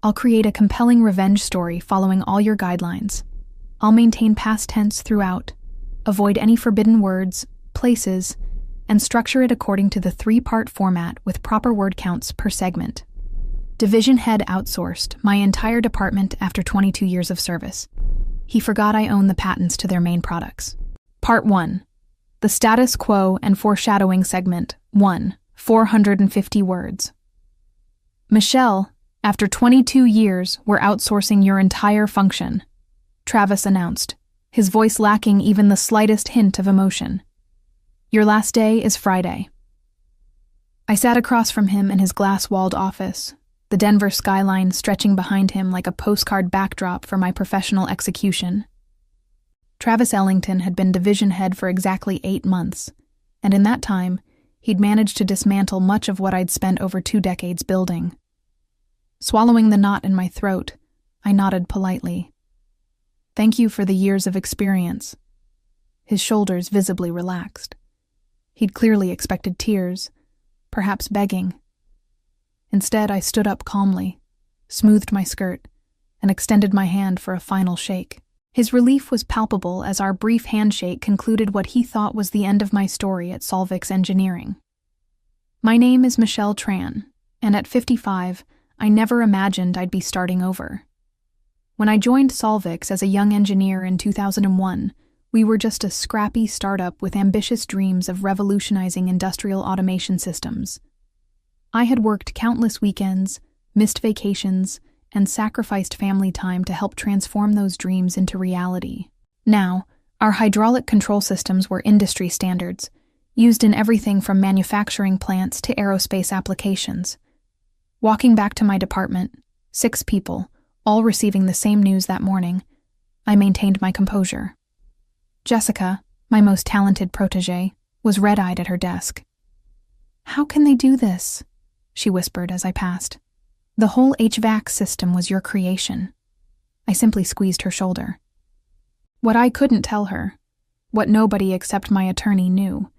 I'll create a compelling revenge story following all your guidelines. I'll maintain past tense throughout, avoid any forbidden words, places, and structure it according to the 3-part format with proper word counts per segment. Division head outsourced my entire department after 22 years of service. He forgot I own the patents to their main products. Part 1. The status quo and foreshadowing segment. 1. 450 words. Michelle, after 22 years, we're outsourcing your entire function, Travis announced, his voice lacking even the slightest hint of emotion. Your last day is Friday. I sat across from him in his glass-walled office, the Denver skyline stretching behind him like a postcard backdrop for my professional execution. Travis Ellington had been division head for exactly 8 months, and in that time, he'd managed to dismantle much of what I'd spent over 2 decades building. Swallowing the knot in my throat, I nodded politely. Thank you for the years of experience. His shoulders visibly relaxed. He'd clearly expected tears, perhaps begging. Instead, I stood up calmly, smoothed my skirt, and extended my hand for a final shake. His relief was palpable as our brief handshake concluded what he thought was the end of my story at Solvix Engineering. My name is Michelle Tran, and at 55, I never imagined I'd be starting over. When I joined Solvix as a young engineer in 2001, we were just a scrappy startup with ambitious dreams of revolutionizing industrial automation systems. I had worked countless weekends, missed vacations, and sacrificed family time to help transform those dreams into reality. Now, our hydraulic control systems were industry standards, used in everything from manufacturing plants to aerospace applications. Walking back to my department, 6 people, all receiving the same news that morning, I maintained my composure. Jessica, my most talented protégé, was red-eyed at her desk. "How can they do this?" she whispered as I passed. "The whole HVAC system was your creation." I simply squeezed her shoulder. What I couldn't tell her, what nobody except my attorney knew,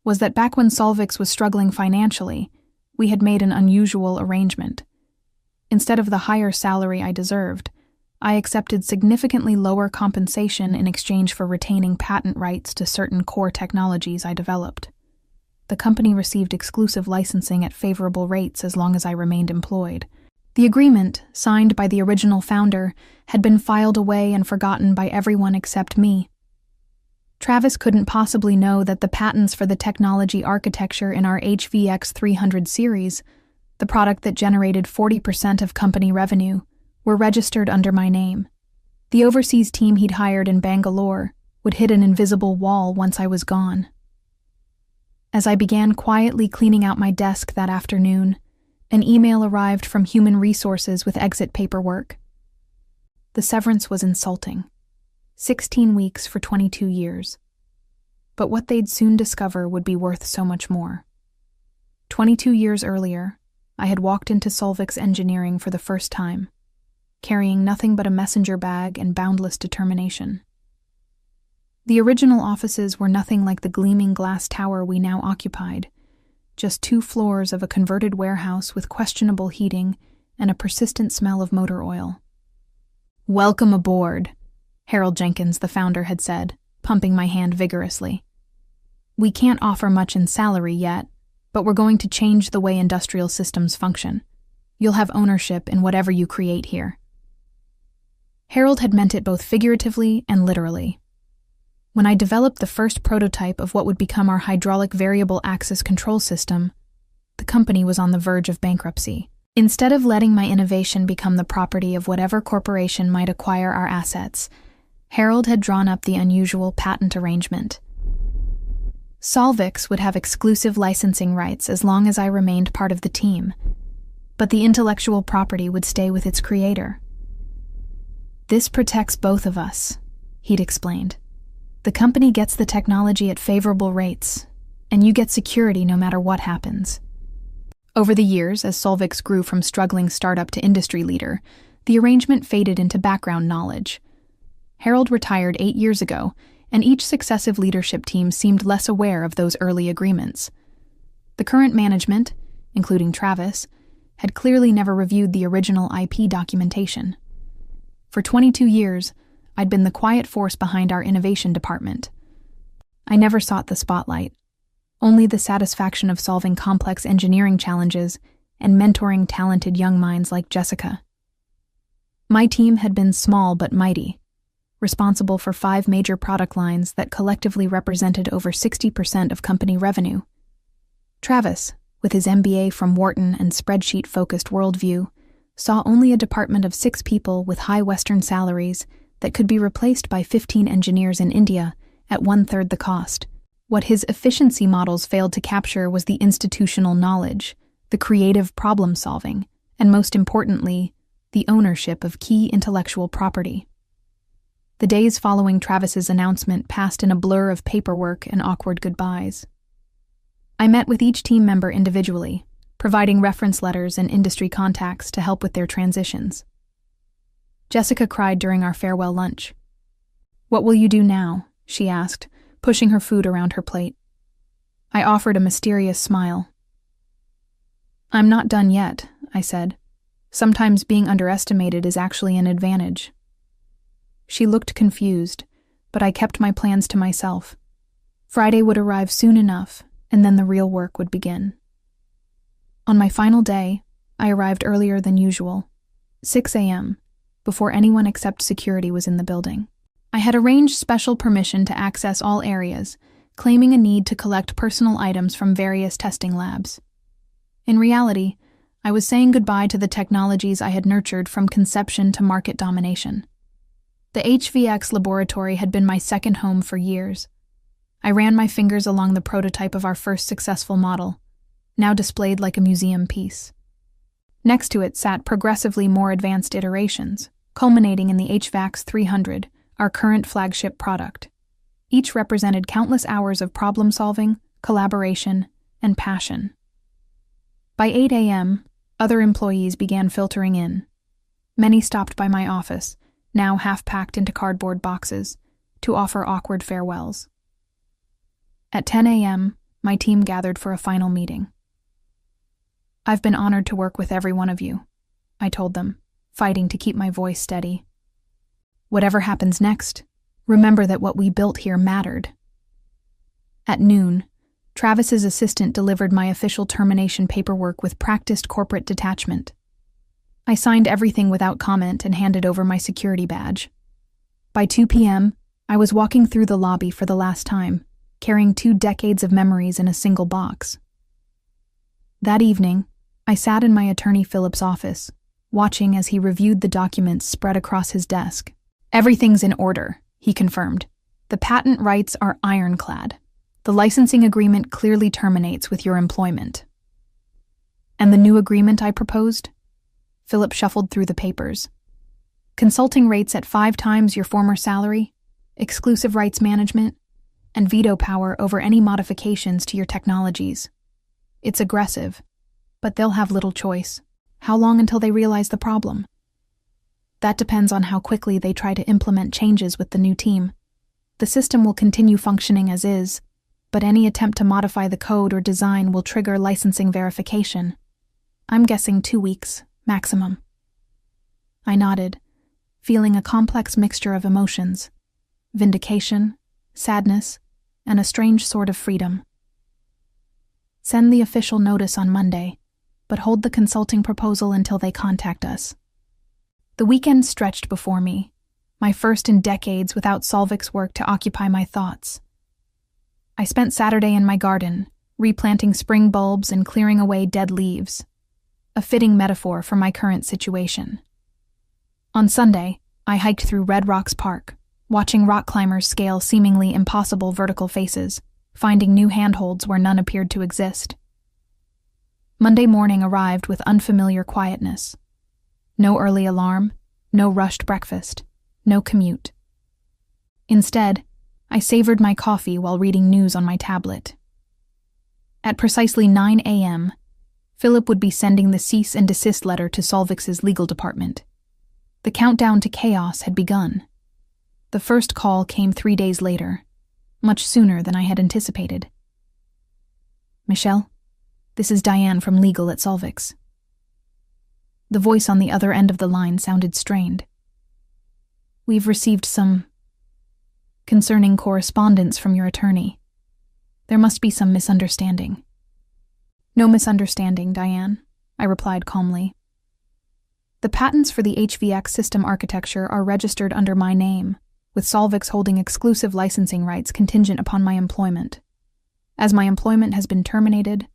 was that back when Solvix was struggling financially, we had made an unusual arrangement. Instead of the higher salary I deserved, I accepted significantly lower compensation in exchange for retaining patent rights to certain core technologies I developed. The company received exclusive licensing at favorable rates as long as I remained employed. The agreement, signed by the original founder, had been filed away and forgotten by everyone except me. Travis couldn't possibly know that the patents for the technology architecture in our HVX 300 series, the product that generated 40% of company revenue, were registered under my name. The overseas team he'd hired in Bangalore would hit an invisible wall once I was gone. As I began quietly cleaning out my desk that afternoon, an email arrived from Human Resources with exit paperwork. The severance was insulting. 16 weeks for 22 years. But what they'd soon discover would be worth so much more. 22 years earlier, I had walked into Solvix Engineering for the first time, carrying nothing but a messenger bag and boundless determination. The original offices were nothing like the gleaming glass tower we now occupied, just 2 floors of a converted warehouse with questionable heating and a persistent smell of motor oil. "Welcome aboard," Harold Jenkins, the founder, had said, pumping my hand vigorously. "We can't offer much in salary yet, but we're going to change the way industrial systems function. You'll have ownership in whatever you create here." Harold had meant it both figuratively and literally. When I developed the first prototype of what would become our hydraulic variable axis control system, the company was on the verge of bankruptcy. Instead of letting my innovation become the property of whatever corporation might acquire our assets, Harold had drawn up the unusual patent arrangement. Solvix would have exclusive licensing rights as long as I remained part of the team, but the intellectual property would stay with its creator. "This protects both of us," he'd explained. "The company gets the technology at favorable rates, and you get security no matter what happens." Over the years, as Solvix grew from struggling startup to industry leader, the arrangement faded into background knowledge. Harold retired 8 years ago, and each successive leadership team seemed less aware of those early agreements. The current management, including Travis, had clearly never reviewed the original IP documentation. For 22 years, I'd been the quiet force behind our innovation department. I never sought the spotlight, only the satisfaction of solving complex engineering challenges and mentoring talented young minds like Jessica. My team had been small but mighty, responsible for 5 major product lines that collectively represented over 60% of company revenue. Travis, with his MBA from Wharton and spreadsheet-focused worldview, saw only a department of 6 people with high Western salaries that could be replaced by 15 engineers in India at 1/3 the cost. What his efficiency models failed to capture was the institutional knowledge, the creative problem-solving, and most importantly, the ownership of key intellectual property. The days following Travis's announcement passed in a blur of paperwork and awkward goodbyes. I met with each team member individually, providing reference letters and industry contacts to help with their transitions. Jessica cried during our farewell lunch. "What will you do now?" she asked, pushing her food around her plate. I offered a mysterious smile. "I'm not done yet," I said. "Sometimes being underestimated is actually an advantage." She looked confused, but I kept my plans to myself. Friday would arrive soon enough, and then the real work would begin. On my final day, I arrived earlier than usual, 6 a.m., before anyone except security was in the building. I had arranged special permission to access all areas, claiming a need to collect personal items from various testing labs. In reality, I was saying goodbye to the technologies I had nurtured from conception to market domination. The HVX laboratory had been my second home for years. I ran my fingers along the prototype of our first successful model, now displayed like a museum piece. Next to it sat progressively more advanced iterations, culminating in the HVAX 300, our current flagship product. Each represented countless hours of problem-solving, collaboration, and passion. By 8 a.m., other employees began filtering in. Many stopped by my office, now half-packed into cardboard boxes, to offer awkward farewells. At 10 a.m., my team gathered for a final meeting. "I've been honored to work with every one of you," I told them, fighting to keep my voice steady. "Whatever happens next, remember that what we built here mattered." At noon, Travis's assistant delivered my official termination paperwork with practiced corporate detachment. I signed everything without comment and handed over my security badge. By 2 p.m., I was walking through the lobby for the last time, carrying 2 decades of memories in a single box. That evening, I sat in my attorney Philip's office, watching as he reviewed the documents spread across his desk. "Everything's in order," he confirmed. "The patent rights are ironclad. The licensing agreement clearly terminates with your employment." "And the new agreement I proposed?" Philip shuffled through the papers. "Consulting rates at 5 times your former salary, exclusive rights management, and veto power over any modifications to your technologies. It's aggressive, but they'll have little choice. How long until they realize the problem? That depends on how quickly they try to implement changes with the new team. The system will continue functioning as is, but any attempt to modify the code or design will trigger licensing verification. I'm guessing 2 weeks, maximum." I nodded, feeling a complex mixture of emotions: vindication, sadness, and a strange sort of freedom. "Send the official notice on Monday, but hold the consulting proposal until they contact us." The weekend stretched before me, my first in decades without Solvix work to occupy my thoughts. I spent Saturday in my garden, replanting spring bulbs and clearing away dead leaves, a fitting metaphor for my current situation. On Sunday, I hiked through Red Rocks Park, watching rock climbers scale seemingly impossible vertical faces, finding new handholds where none appeared to exist. Monday morning arrived with unfamiliar quietness. No early alarm, no rushed breakfast, no commute. Instead, I savored my coffee while reading news on my tablet. At precisely 9 a.m., Philip would be sending the cease and desist letter to Solvix's legal department. The countdown to chaos had begun. The first call came 3 days later, much sooner than I had anticipated. "Michelle, this is Diane from legal at Solvix." The voice on the other end of the line sounded strained. "We've received some concerning correspondence from your attorney. There must be some misunderstanding." "No misunderstanding, Diane," I replied calmly. "The patents for the HVX system architecture are registered under my name, with Solvix holding exclusive licensing rights contingent upon my employment. As my employment has been terminated,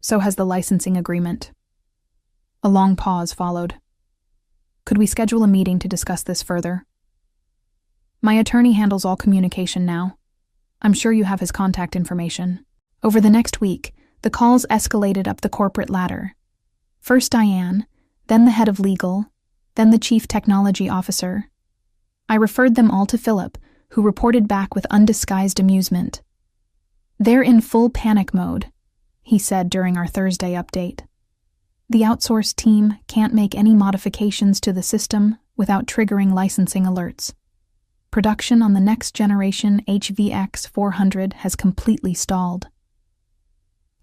so has the licensing agreement." A long pause followed. "Could we schedule a meeting to discuss this further?" "My attorney handles all communication now. I'm sure you have his contact information." Over the next week, the calls escalated up the corporate ladder. First Diane, then the head of legal, then the chief technology officer. I referred them all to Philip, who reported back with undisguised amusement. "They're in full panic mode," he said during our Thursday update. "The outsourced team can't make any modifications to the system without triggering licensing alerts. Production on the next generation HVX 400 has completely stalled."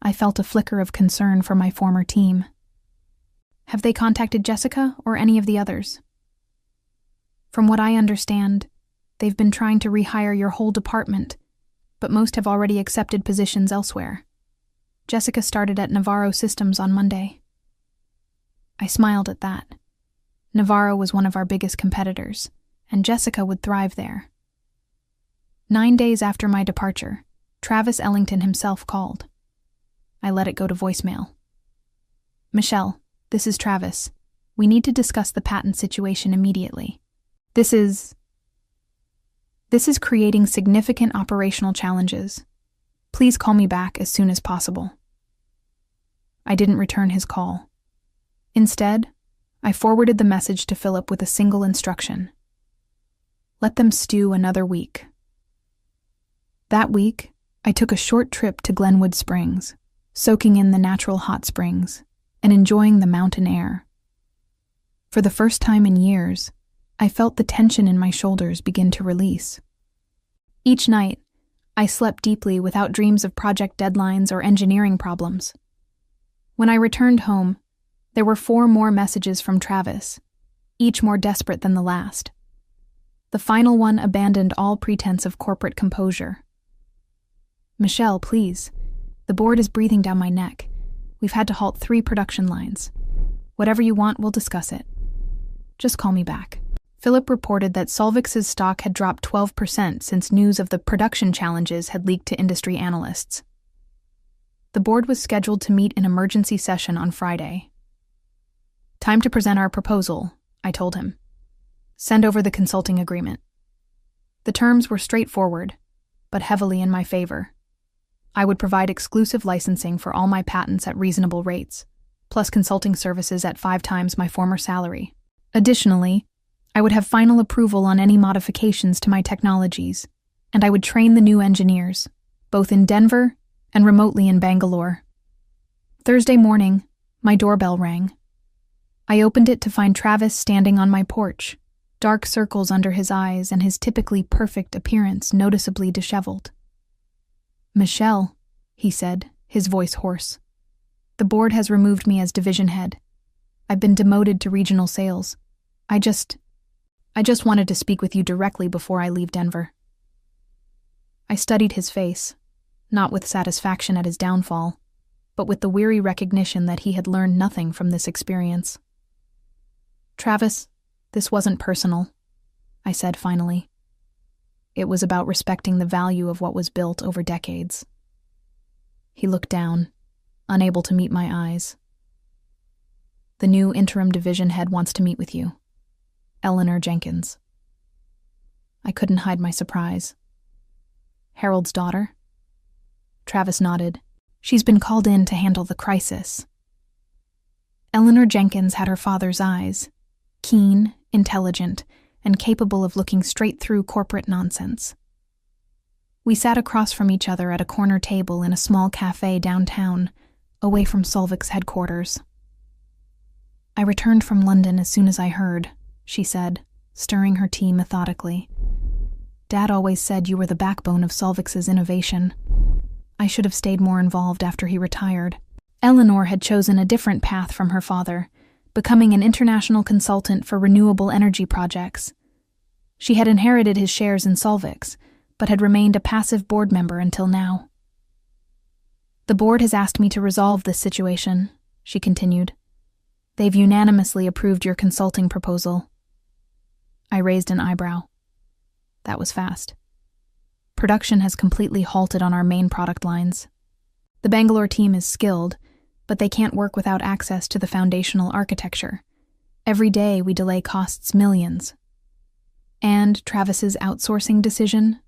I felt a flicker of concern for my former team. "Have they contacted Jessica or any of the others?" "From what I understand, they've been trying to rehire your whole department, but most have already accepted positions elsewhere. Jessica started at Navarro Systems on Monday." I smiled at that. Navarro was one of our biggest competitors, and Jessica would thrive there. 9 days after my departure, Travis Ellington himself called. I let it go to voicemail. "Michelle, this is Travis. We need to discuss the patent situation immediately. This is creating significant operational challenges. Please call me back as soon as possible." I didn't return his call. Instead, I forwarded the message to Philip with a single instruction. Let them stew another week. That week, I took a short trip to Glenwood Springs, soaking in the natural hot springs and enjoying the mountain air. For the first time in years, I felt the tension in my shoulders begin to release. Each night, I slept deeply without dreams of project deadlines or engineering problems. When I returned home, there were 4 more messages from Travis, each more desperate than the last. The final one abandoned all pretense of corporate composure. "Michelle, please. The board is breathing down my neck. We've had to halt 3 production lines. Whatever you want, we'll discuss it. Just call me back." Philip reported that Solvix's stock had dropped 12% since news of the production challenges had leaked to industry analysts. The board was scheduled to meet in emergency session on Friday. "Time to present our proposal," I told him. "Send over the consulting agreement." The terms were straightforward, but heavily in my favor. I would provide exclusive licensing for all my patents at reasonable rates, plus consulting services at 5 times my former salary. Additionally, I would have final approval on any modifications to my technologies, and I would train the new engineers, both in Denver and remotely in Bangalore. Thursday morning, my doorbell rang. I opened it to find Travis standing on my porch, dark circles under his eyes and his typically perfect appearance noticeably disheveled. "Michelle," he said, his voice hoarse. "The board has removed me as division head. I've been demoted to regional sales. I just wanted to speak with you directly before I leave Denver." I studied his face, not with satisfaction at his downfall, but with the weary recognition that he had learned nothing from this experience. "Travis, this wasn't personal," I said finally. "It was about respecting the value of what was built over decades." He looked down, unable to meet my eyes. "The new interim division head wants to meet with you. Eleanor Jenkins." I couldn't hide my surprise. "Harold's daughter?" Travis nodded. "She's been called in to handle the crisis." Eleanor Jenkins had her father's eyes, keen, intelligent, and capable of looking straight through corporate nonsense. We sat across from each other at a corner table in a small cafe downtown, away from Solvix headquarters. "I returned from London as soon as I heard," she said, stirring her tea methodically. "Dad always said you were the backbone of Solvix's innovation. I should have stayed more involved after he retired." Eleanor had chosen a different path from her father, becoming an international consultant for renewable energy projects. She had inherited his shares in Solvix, but had remained a passive board member until now. The board has asked me to resolve this situation, she continued. They've unanimously approved your consulting proposal. I raised an eyebrow. That was fast. Production has completely halted on our main product lines. The Bangalore team is skilled, but they can't work without access to the foundational architecture. Every day we delay costs millions. And Travis's outsourcing decision?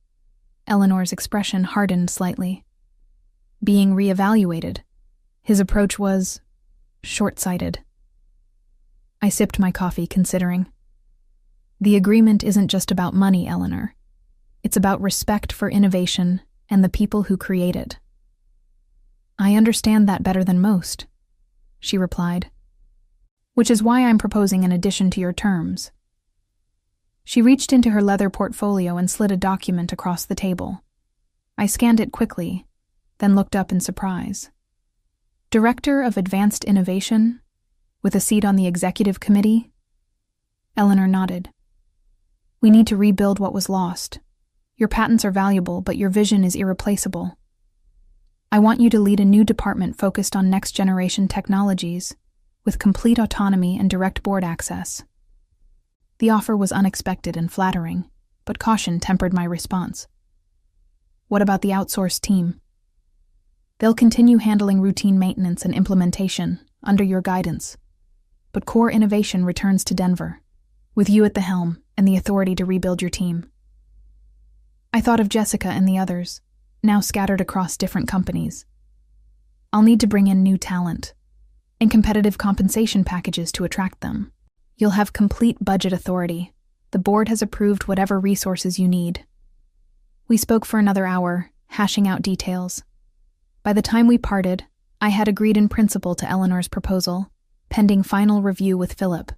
Eleanor's expression hardened slightly. Being reevaluated. His approach was short-sighted. I sipped my coffee, considering. The agreement isn't just about money, Eleanor. It's about respect for innovation and the people who create it. I understand that better than most, she replied. Which is why I'm proposing an addition to your terms. She reached into her leather portfolio and slid a document across the table. I scanned it quickly, then looked up in surprise. Director of Advanced Innovation, with a seat on the executive committee? Eleanor nodded. We need to rebuild what was lost. Your patents are valuable, but your vision is irreplaceable. I want you to lead a new department focused on next-generation technologies, with complete autonomy and direct board access. The offer was unexpected and flattering, but caution tempered my response. What about the outsourced team? They'll continue handling routine maintenance and implementation under your guidance, but core innovation returns to Denver, with you at the helm and the authority to rebuild your team. I thought of Jessica and the others, now scattered across different companies. I'll need to bring in new talent and competitive compensation packages to attract them. You'll have complete budget authority. The board has approved whatever resources you need. We spoke for another hour, hashing out details. By the time we parted, I had agreed in principle to Eleanor's proposal, pending final review with Philip.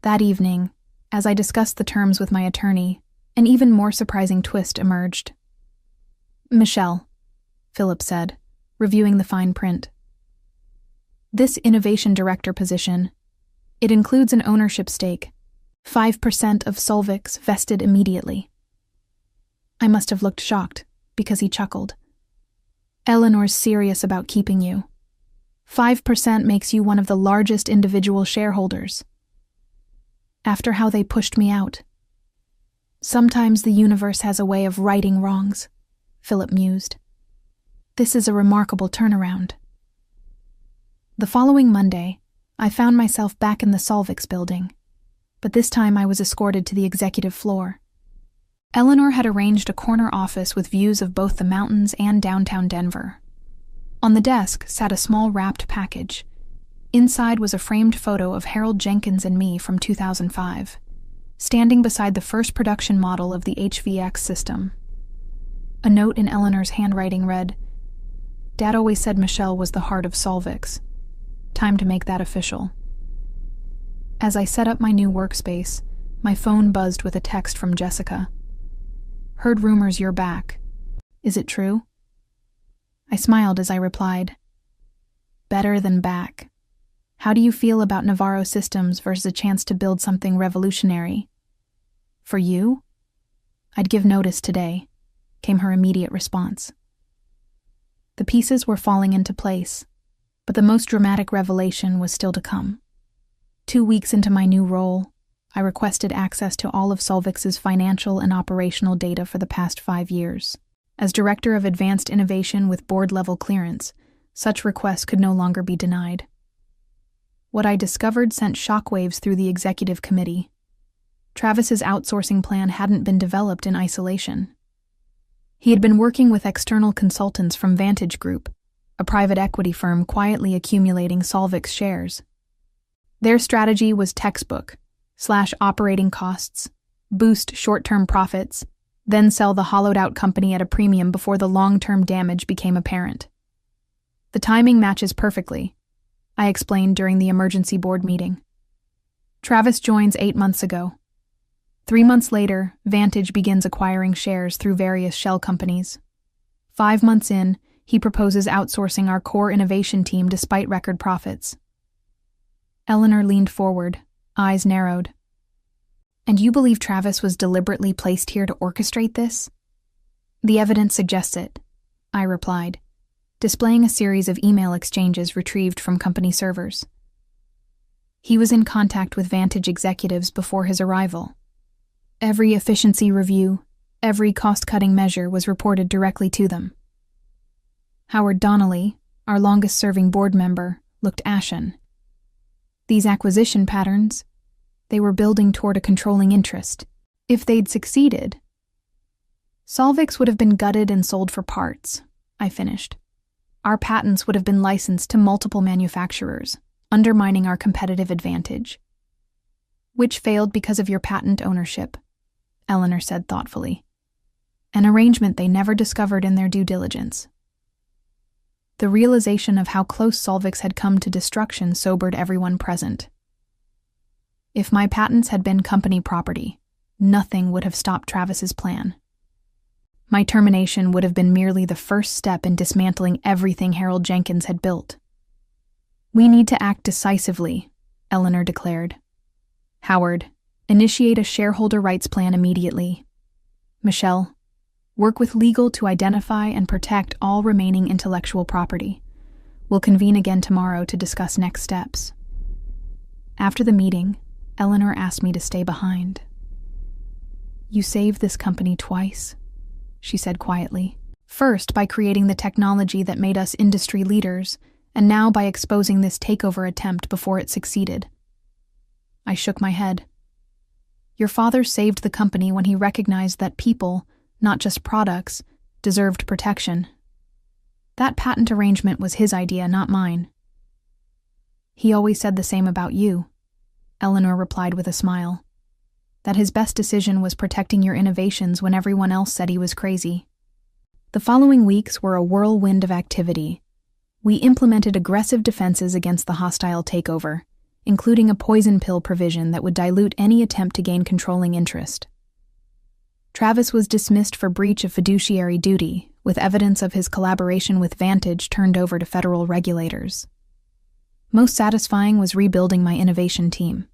That evening, as I discussed the terms with my attorney, an even more surprising twist emerged. Michelle, Philip said, reviewing the fine print. This innovation director position, it includes an ownership stake, 5% of Solvix vested immediately. I must have looked shocked, because he chuckled. Eleanor's serious about keeping you. 5% makes you one of the largest individual shareholders. After how they pushed me out. Sometimes the universe has a way of righting wrongs, Philip mused. This is a remarkable turnaround. The following Monday, I found myself back in the Solvix building, but this time I was escorted to the executive floor. Eleanor had arranged a corner office with views of both the mountains and downtown Denver. On the desk sat a small wrapped package. Inside was a framed photo of Harold Jenkins and me from 2005, standing beside the first production model of the HVX system. A note in Eleanor's handwriting read, Dad always said Michelle was the heart of Solvix. Time to make that official. As I set up my new workspace, my phone buzzed with a text from Jessica. Heard rumors you're back. Is it true? I smiled as I replied, Better than back. How do you feel about Navarro Systems versus a chance to build something revolutionary? For you? I'd give notice today, came her immediate response. The pieces were falling into place, but the most dramatic revelation was still to come. 2 weeks into my new role, I requested access to all of Solvix's financial and operational data for the past 5 years. As Director of Advanced Innovation with board-level clearance, such requests could no longer be denied. What I discovered sent shockwaves through the executive committee. Travis's outsourcing plan hadn't been developed in isolation. He had been working with external consultants from Vantage Group, a private equity firm quietly accumulating Solvix shares. Their strategy was textbook, slash operating costs, boost short-term profits, then sell the hollowed-out company at a premium before the long-term damage became apparent. The timing matches perfectly, I explained during the emergency board meeting. Travis joins 8 months ago. 3 months later, Vantage begins acquiring shares through various shell companies. 5 months in, he proposes outsourcing our core innovation team despite record profits. Eleanor leaned forward, eyes narrowed. And you believe Travis was deliberately placed here to orchestrate this? The evidence suggests it, I replied, displaying a series of email exchanges retrieved from company servers. He was in contact with Vantage executives before his arrival. Every efficiency review, every cost-cutting measure was reported directly to them. Howard Donnelly, our longest-serving board member, looked ashen. These acquisition patterns, they were building toward a controlling interest. If they'd succeeded, Solvix would have been gutted and sold for parts, I finished. Our patents would have been licensed to multiple manufacturers, undermining our competitive advantage. Which failed because of your patent ownership, Eleanor said thoughtfully. An arrangement they never discovered in their due diligence. The realization of how close Solvix had come to destruction sobered everyone present. If my patents had been company property, nothing would have stopped Travis's plan. My termination would have been merely the first step in dismantling everything Harold Jenkins had built. We need to act decisively, Eleanor declared. Howard, initiate a shareholder rights plan immediately. Michelle, work with legal to identify and protect all remaining intellectual property. We'll convene again tomorrow to discuss next steps. After the meeting, Eleanor asked me to stay behind. You saved this company twice, she said quietly. First, by creating the technology that made us industry leaders, and now by exposing this takeover attempt before it succeeded. I shook my head. Your father saved the company when he recognized that people, not just products, deserved protection. That patent arrangement was his idea, not mine. He always said the same about you, Eleanor replied with a smile. That his best decision was protecting your innovations when everyone else said he was crazy. The following weeks were a whirlwind of activity. We implemented aggressive defenses against the hostile takeover, including a poison pill provision that would dilute any attempt to gain controlling interest. Travis was dismissed for breach of fiduciary duty, with evidence of his collaboration with Vantage turned over to federal regulators. Most satisfying was rebuilding my innovation team.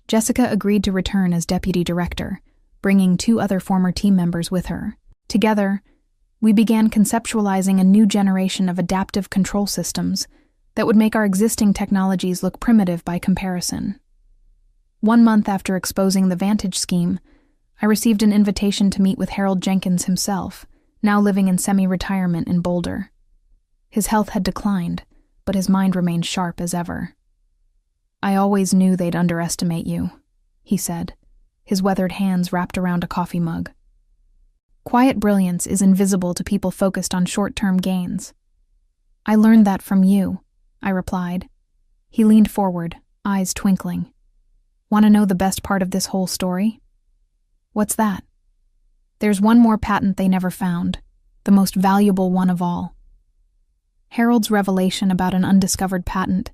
Jessica agreed to return as deputy director, bringing 2 other former team members with her. Together, we began conceptualizing a new generation of adaptive control systems that would make our existing technologies look primitive by comparison. 1 month after exposing the Vantage scheme, I received an invitation to meet with Harold Jenkins himself, now living in semi-retirement in Boulder. His health had declined, but his mind remained sharp as ever. I always knew they'd underestimate you, he said, his weathered hands wrapped around a coffee mug. Quiet brilliance is invisible to people focused on short-term gains. I learned that from you, I replied. He leaned forward, eyes twinkling. Want to know the best part of this whole story? What's that? There's one more patent they never found, the most valuable one of all. Harold's revelation about an undiscovered patent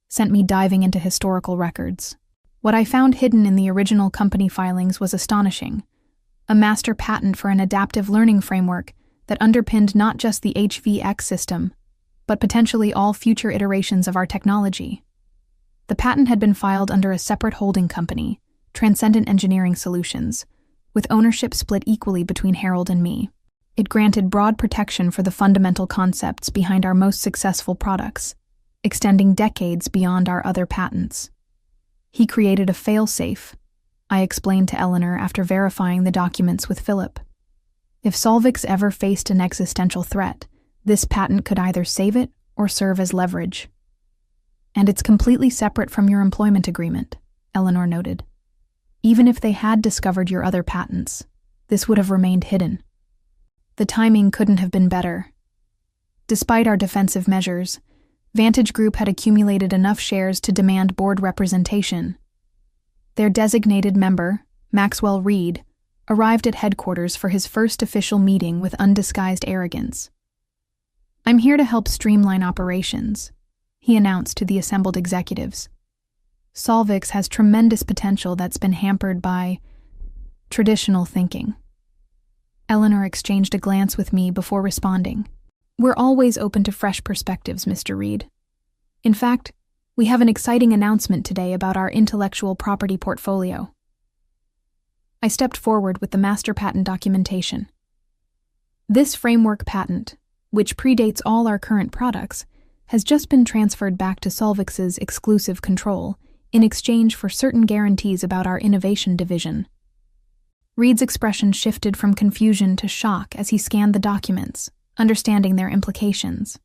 sent me diving into historical records. What I found hidden in the original company filings was astonishing. A master patent for an adaptive learning framework that underpinned not just the HVX system, but potentially all future iterations of our technology. The patent had been filed under a separate holding company, Transcendent Engineering Solutions, with ownership split equally between Harold and me. It granted broad protection for the fundamental concepts behind our most successful products, extending decades beyond our other patents. He created a fail-safe, I explained to Eleanor after verifying the documents with Philip. If Solvix ever faced an existential threat, this patent could either save it or serve as leverage. And it's completely separate from your employment agreement, Eleanor noted. Even if they had discovered your other patents, this would have remained hidden. The timing couldn't have been better. Despite our defensive measures, Vantage Group had accumulated enough shares to demand board representation. Their designated member, Maxwell Reed, arrived at headquarters for his first official meeting with undisguised arrogance. I'm here to help streamline operations, he announced to the assembled executives. Solvix has tremendous potential that's been hampered by traditional thinking. Eleanor exchanged a glance with me before responding. We're always open to fresh perspectives, Mr. Reed. In fact, We have an exciting announcement today about our intellectual property portfolio. I stepped forward with the master patent documentation. This framework patent, which predates all our current products, has just been transferred back to Solvix's exclusive control in exchange for certain guarantees about our innovation division. Reed's expression shifted from confusion to shock as he scanned the documents, understanding their implications.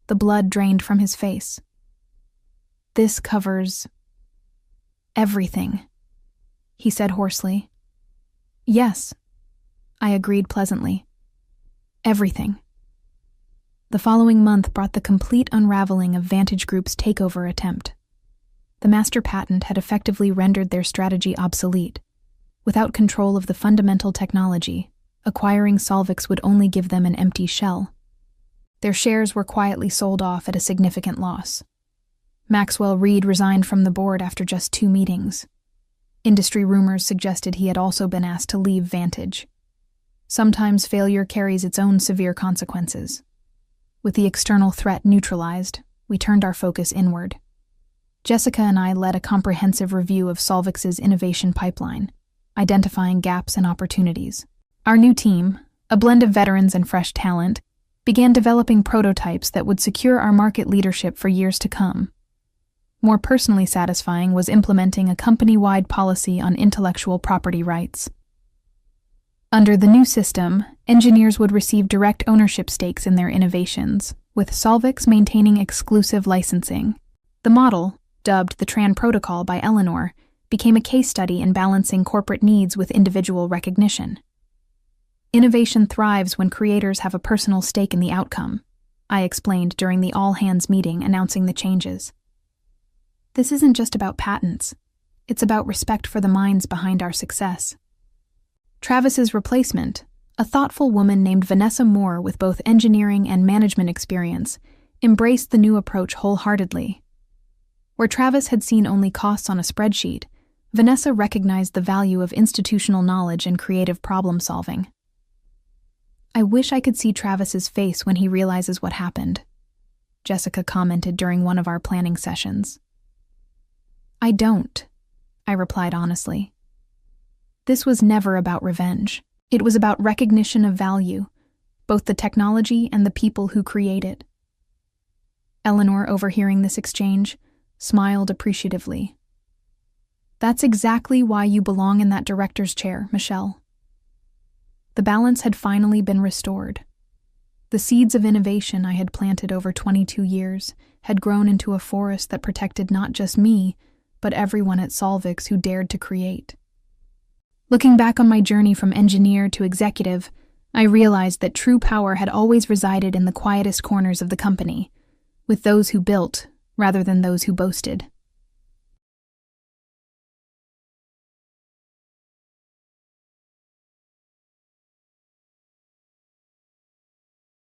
The blood drained from his face. "This covers everything," he said hoarsely. "Yes," I agreed pleasantly. "Everything." The following month brought the complete unraveling of Vantage Group's takeover attempt. The master patent had effectively rendered their strategy obsolete. Without control of the fundamental technology, acquiring Solvix would only give them an empty shell. Their shares were quietly sold off at a significant loss. Maxwell Reed resigned from the board after just 2 meetings. Industry rumors suggested he had also been asked to leave Vantage. Sometimes failure carries its own severe consequences. With the external threat neutralized, we turned our focus inward. Jessica and I led a comprehensive review of Solvix's innovation pipeline, identifying gaps and opportunities. Our new team, a blend of veterans and fresh talent, began developing prototypes that would secure our market leadership for years to come. More personally satisfying was implementing a company-wide policy on intellectual property rights. Under the new system, engineers would receive direct ownership stakes in their innovations, with Solvix maintaining exclusive licensing. The model, dubbed the Tran Protocol by Eleanor, became a case study in balancing corporate needs with individual recognition. Innovation thrives when creators have a personal stake in the outcome, I explained during the all-hands meeting announcing the changes. This isn't just about patents. It's about respect for the minds behind our success. Travis's replacement, a thoughtful woman named Vanessa Moore with both engineering and management experience, embraced the new approach wholeheartedly. Where Travis had seen only costs on a spreadsheet, Vanessa recognized the value of institutional knowledge and creative problem-solving. "I wish I could see Travis's face when he realizes what happened," Jessica commented during one of our planning sessions. "I don't," I replied honestly. This was never about revenge. It was about recognition of value, both the technology and the people who create it. Eleanor, overhearing this exchange, smiled appreciatively. "That's exactly why you belong in that director's chair, Michelle." The balance had finally been restored. The seeds of innovation I had planted over 22 years had grown into a forest that protected not just me, but everyone at Solvix who dared to create. Looking back on my journey from engineer to executive, I realized that true power had always resided in the quietest corners of the company, with those who built rather than those who boasted.